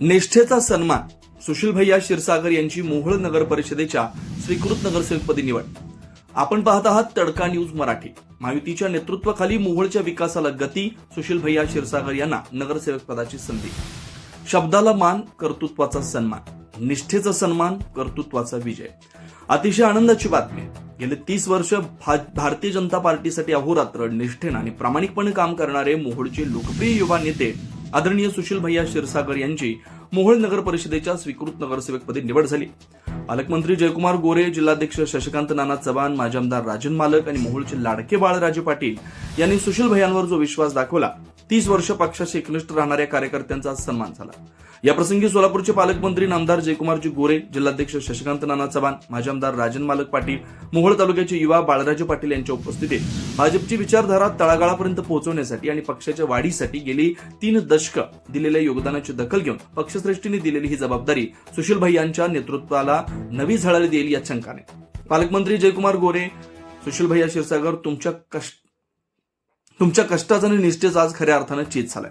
निष्ठेचा सन्मान सुशील भैया क्षीरसागर यांची मोहोळ नगर परिषदेच्या स्वीकृत नगरसेवकपदी निवड. आपण पाहत आहात तडका न्यूज मराठी. महायुतीच्या नेतृत्वाखाली मोहोळच्या विकासाला गती, सुशील भैया क्षीरसागर यांना नगरसेवक पदाची संधी. शब्दाला मान, कर्तृत्वाचा सन्मान, निष्ठेचा सन्मान, कर्तृत्वाचा विजय. अतिशय आनंदाची बातमी. गेले 30 वर्ष भारतीय जनता पार्टीसाठी अहोरात्र निष्ठेने आणि प्रामाणिकपणे काम करणारे मोहोळचे लोकप्रिय युवा नेते आदरणीय सुशील भैया क्षीरसागर यांची मोहोळ नगर परिषदेच्या स्वीकृत नगरसेवकपदी निवड झाली. पालकमंत्री जयकुमार गोरे, जिल्हाध्यक्ष शशिकांत नाना चव्हाण, माजी आमदार राजन मालक आणि मोहोळचे लाडके बाळ राजे पाटील यांनी सुशील भैयांवर जो विश्वास दाखवला, 30 वर्ष पक्षाशी एकनिष्ठ राहणाऱ्या कार्यकर्त्यांचा सन्मान झाला. या प्रसंगी सोलापूरचे पालकमंत्री नामदार जयकुमारजी गोरे, जिल्हाध्यक्ष शशिकांत नाना चव्हाण, माजी आमदार राजन मालक पाटील, मोहोळ तालुक्याचे युवा बाळराजे पाटील यांच्या उपस्थितीत भाजपची विचारधारा तळागाळापर्यंत पोहोचवण्यासाठी आणि पक्षाच्या वाढीसाठी गेली 3 दशकं दिलेल्या योगदानाची दखल घेऊन पक्षश्रेष्ठींनी दिलेली ही जबाबदारी सुशील भैयांच्या नेतृत्वाला नवी झळाळी देईल या शंकाने. पालकमंत्री जयकुमार गोरे, सुशील भैया क्षीरसागर, तुमच्या कष्टाचा आणि निष्ठेचा आज खऱ्या अर्थानं चीज झालाय.